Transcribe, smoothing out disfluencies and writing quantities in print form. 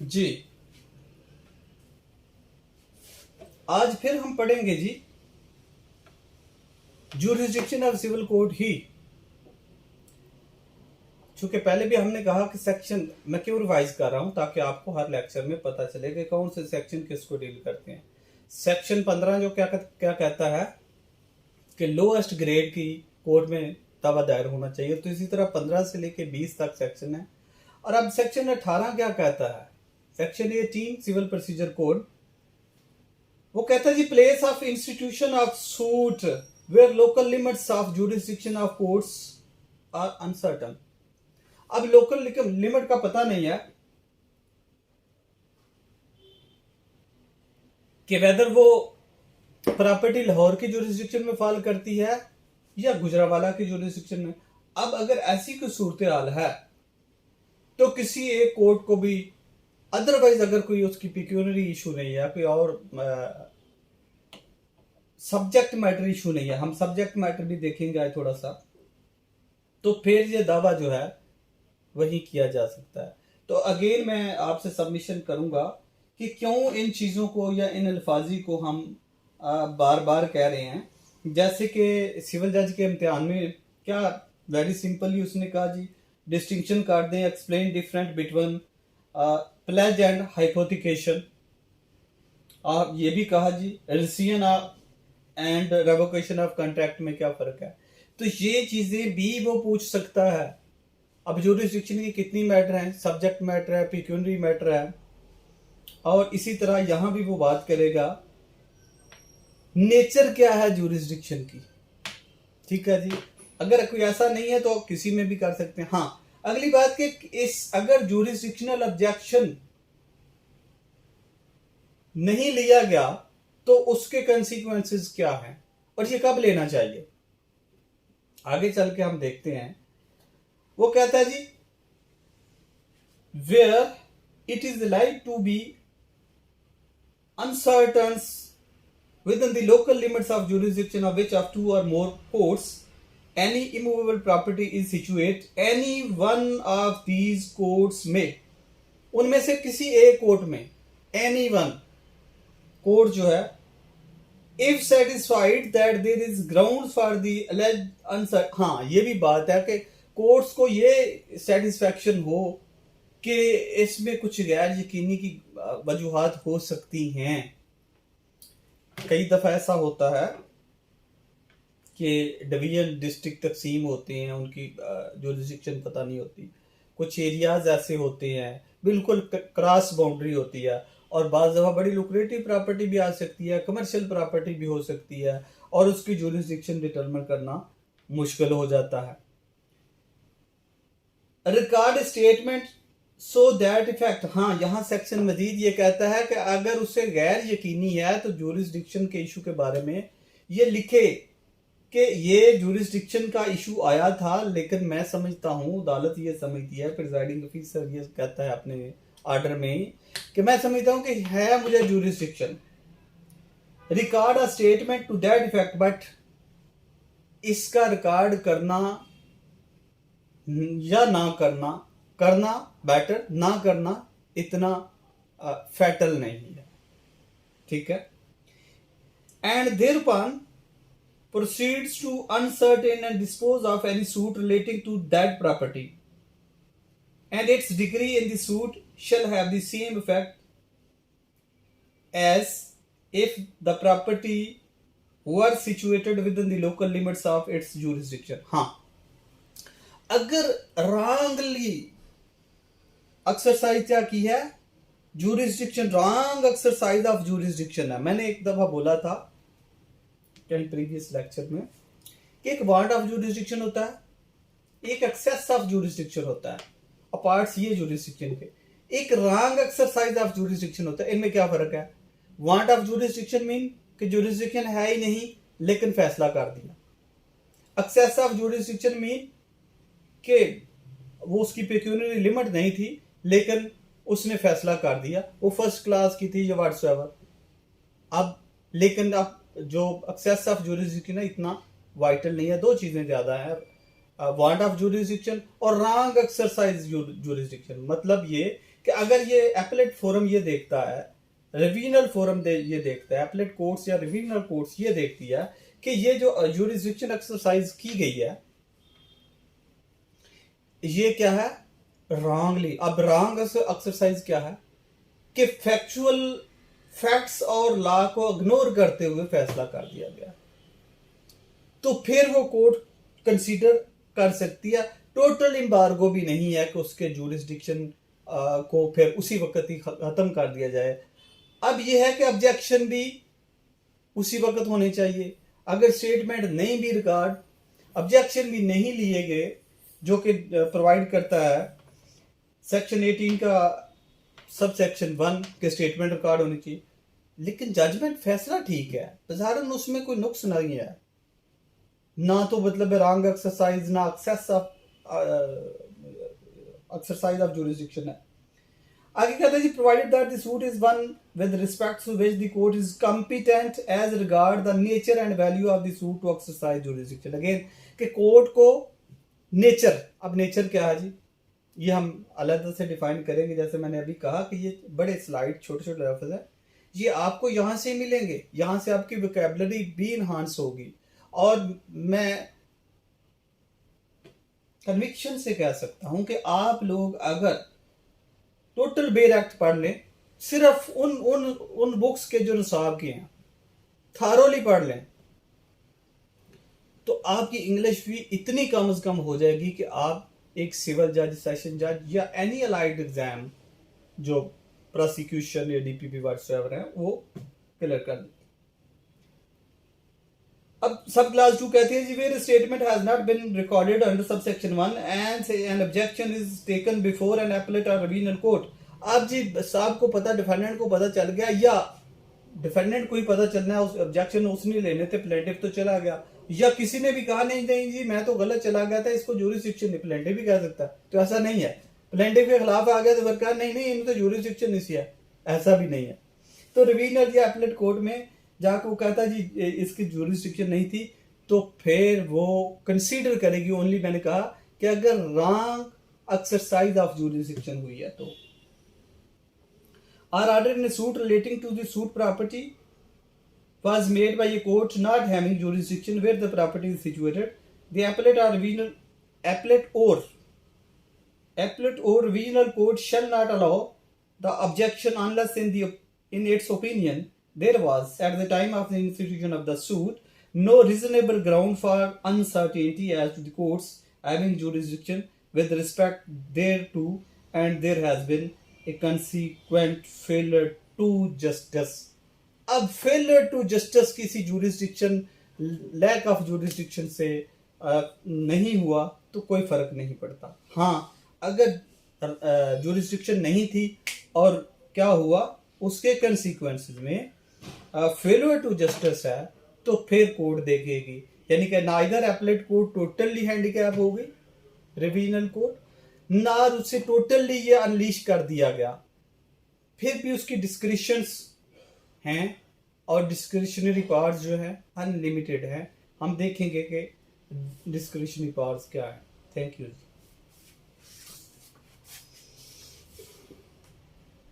जी, आज फिर हम पढ़ेंगे जी ज्यूरिसडिक्शन ऑफ सिविल कोड ही। चूंकि पहले भी हमने कहा कि सेक्शन मैं क्यों रिवाइज कर रहा हूं ताकि आपको हर लेक्चर में पता चले कि कौन से सेक्शन किसको डील करते हैं। सेक्शन 15 जो क्या कहता है कि लोएस्ट ग्रेड की कोर्ट में दावा दायर होना चाहिए, तो इसी तरह 15 से लेके 20 तक सेक्शन है। और अब सेक्शन 18 क्या कहता है? सेक्शन 18 सिविल प्रोसीजर कोड, वो कहता है जी place of institution of suit where local limits of jurisdiction of courts are uncertain. अब लोकल लिमिट का पता नहीं है कि वेदर वो प्रॉपर्टी लाहौर की जुरिस्डिक्शन में फॉल करती है या गुजरावाला की जुरिस्डिक्शन में। अब अगर ऐसी कोई सूरत हाल है तो किसी एक कोर्ट को भी, अदरवाइज अगर कोई उसकी पिक्यूनरी इशू नहीं है, कोई और सब्जेक्ट मैटर इशू नहीं है, हम सब्जेक्ट मैटर भी देखेंगे आज थोड़ा सा, तो फिर ये दावा जो है वही किया जा सकता है। तो अगेन मैं आपसे सबमिशन करूंगा कि क्यों इन चीज़ों को या इन अल्फाजी को हम बार बार कह रहे हैं। जैसे कि सिविल जज के इम्तिहान में क्या वेरी सिंपली उसने कहा जी डिस्टिंक्शन कर दें, explain different between plays and hypothecation. आप ये भी कहा जी रिसियन एंड रेवोकेशन ऑफ कॉन्ट्रैक्ट में क्या फर्क है। तो ये चीजें भी वो पूछ सकता है। अब जुरिस्डिक्शन की कितनी मैटर है, सब्जेक्ट मैटर है, पिक्यूनरी मैटर है, और इसी तरह यहां भी वो बात करेगा नेचर क्या है जुरिस्डिक्शन की। ठीक है जी, अगर कोई ऐसा नहीं है तो किसी में भी कर सकते हैं। हाँ, अगली बात कि इस अगर जुरिस्डिक्शनल ऑब्जेक्शन नहीं लिया गया तो उसके कंसिक्वेंसेस क्या हैं और ये कब लेना चाहिए, आगे चल के हम देखते हैं। वो कहता है जी where it is like to be uncertain within the local limits of jurisdiction of which of two or more courts any immovable property is situated, any one of these courts में, उनमें से किसी एक कोर्ट में, any one court जो है, if satisfied that there is grounds for the alleged uncertain। हाँ, ये भी बात है कि कोर्ट्स को ये सेटिस्फैक्शन हो कि इसमें कुछ गैर यकीनी की वजूहात हो सकती हैं। कई दफा ऐसा होता है कि डिवीजन डिस्ट्रिक्ट तकसीम होते हैं, उनकी जुरिस्डिक्शन पता नहीं होती। कुछ एरियाज ऐसे होते हैं बिल्कुल क्रॉस बाउंड्री होती है, और बाज़ दफ़ा बड़ी लुक्रेटिव प्रॉपर्टी भी आ सकती है, कमर्शियल प्रॉपर्टी भी हो सकती है, और उसकी जुरिस्डिक्शन डिटरमिन करना मुश्किल हो जाता है। Record statement so that effect. हाँ, यहाँ सेक्शन मजीद ये कहता है कि अगर उसे गैर यकीनी है तो जुरिस्डिक्शन के इशू के बारे में ये लिखे कि ये जुरिस्डिक्शन का इशू आया था, लेकिन मैं समझता हूँ, अदालत ये समझती है, प्रिजाइडिंग ऑफिसर ये कहता है अपने ऑर्डर में कि मैं समझता हूँ कि है मुझे jurisdiction. Record a statement to that effect, but इसका रिकॉर्ड करना या ना करना, करना बेटर, ना करना इतना फैटल नहीं है। ठीक है। And thereupon proceeds to uncertain and dispose of any suit relating to that property, and its degree in the suit shall have the same effect as if the property were situated within the local limits of its jurisdiction। हाँ, अगर wrongly exercise क्या की है, jurisdiction, wrong exercise of jurisdiction है। मैंने एक दफा बोला था कहीं प्रीवियस लेक्चर में कि एक वार्ड ऑफ जुरिस्डिक्शन होता है, एक एक्सेस ऑफ जुरिस्डिक्शन होता है, अपार्ट्स ये जुरिस्डिक्शन के, एक रॉन्ग एक्सरसाइज ऑफ जुरिस्डिक्शन होता है। इनमें क्या फर्क है? वार्ड ऑफ जुरिस्डिक्शन मीन कि जुरिस्डिक्शन है ही नहीं लेकिन फैसला कर दिया। एक्सेस ऑफ जुरिस्डिक्शन मीन कि वो उसकी पेक्यूनरी लिमिट नहीं थी लेकिन उसने फैसला कर दिया, वो फर्स्ट क्लास की थी या व्हाटसोएवर। अब लेकिन अब जो एक्सेस ऑफ जुरिस्डिक्शन है इतना वाइटल नहीं है, दो चीजें ज्यादा है, वार्ड ऑफ जुरिस्डिक्शन और रॉन्ग एक्सरसाइज जुरिस्डिक्शन। मतलब ये कि अगर ये एपलेट फोरम ये देखता है, रिवीजनल फोरम ये देखता है, एपलेट कोर्ट्स या रिवीजनल कोर्ट्स ये देखती है कि ये जो ज्यूरिसडिक्शन एक्सरसाइज की गई है ये क्या है, रॉन्गली। अब रॉन्ग एक्सरसाइज क्या है कि फैक्चुअल फैक्ट्स और लॉ को इग्नोर करते हुए फैसला कर दिया गया, तो फिर वो कोर्ट कंसीडर कर सकती है। टोटल एम्बार्गो भी नहीं है कि उसके ज्यूरिसडिक्शन को फिर उसी वक्त ही खत्म कर दिया जाए। अब यह है कि ऑब्जेक्शन भी उसी वक्त होने चाहिए। अगर स्टेटमेंट नहीं भी रिकॉर्ड, ऑब्जेक्शन भी नहीं लिए गए, जो कि प्रोवाइड करता है सेक्शन 18 का सब सेक्शन 1 के स्टेटमेंट रिकॉर्ड होनी चाहिए, लेकिन जजमेंट फैसला ठीक है, बज़ाहिर उसमें कोई नुक्स नहीं है, ना तो मतलब रॉन्ग एक्सरसाइज ना excess of exercise of jurisdiction है। आगे कहते हैं जी, provided that the suit is one with respect to which the court is competent as regard the nature and value of the suit to exercise jurisdiction. Again कि court को nature, अब nature क्या है जी, ये हम अलग से डिफाइन करेंगे। जैसे मैंने अभी कहा कि ये बड़े स्लाइड छोटे छोटे लफ्ज़ है, ये आपको यहाँ से मिलेंगे, यहाँ से आपकी वोकैबुलरी भी इन्हांस होगी। और मैं कन्विक्शन से कह सकता हूं कि आप लोग अगर टोटल बेर एक्ट पढ़ लें, सिर्फ उन बुक्स के जो निसाब के हैं, थारोली पढ़ लें, तो आपकी इंग्लिश भी इतनी कम से कम हो जाएगी कि आप एक सिविल जज, सेशन जज या एनी अलाइड एग्जाम जो प्रोसिक्यूशन या डीपीपी व्हाट्सएवर है वो क्लियर कर दें। अब सब क्लास 2 कहती है जी, where statement has not been recorded under sub section 1 and an objection is taken before an appellate और रिवीजनल कोर्ट। अब जी साहब को पता, डिफेंडेंट को पता चल गया, या डिफेंडेंट को ही पता चलना है, उस ऑब्जेक्शन उसने लेने थे, प्लेंटिफ तो चला गया, या किसी ने भी कहा नहीं नहीं जी मैं तो गलत चला गया था, इसको ज्यूरिसडिक्शन नहीं, प्लेंटिफ भी कह सकता है। तो ऐसा नहीं है, प्लेंटिफ के खिलाफ आ गया तो फिर कहा नहीं नहीं इन्हें तो ज्यूरिसडिक्शन नहीं है, ऐसा भी नहीं है। तो रिवीजनल या एपलेट कोर्ट में जाकर वो कहता जी इसकी ज्यूरिसडिक्शन नहीं थी, तो फिर वो कंसीडर करेगी ओनली, मैंने कहा कि अगर रॉन्ग एक्सरसाइज ऑफ ज्यूरिसडिक्शन हुई है तो। Or order in suit relating to the suit property was made by a court not having jurisdiction where the property is situated, the appellate or regional court shall not allow the objection unless in its opinion there was at the time of the institution of the suit no reasonable ground for uncertainty as to the courts having jurisdiction with respect thereto, and there has been a consequent failure to justice। अब failure to justice किसी jurisdiction, lack of jurisdiction से नहीं हुआ तो कोई फर्क नहीं पड़ता। हाँ, अगर ज्यूरिसडिक्शन नहीं थी और क्या हुआ उसके कंसीक्वेंसेस में फेलियर टू जस्टिस है तो फिर कोर्ट देखेगी, यानी कि neither appellate court totally handicap हो गई, रिवीजनल कोर्ट ना उससे टोटली ये अनलीश कर दिया गया, फिर भी उसकी डिस्क्रिशंस हैं और डिस्क्रिशनरी पावर्स जो है अनलिमिटेड है। हम देखेंगे कि डिस्क्रिशनरी पावर्स क्या है। Thank you.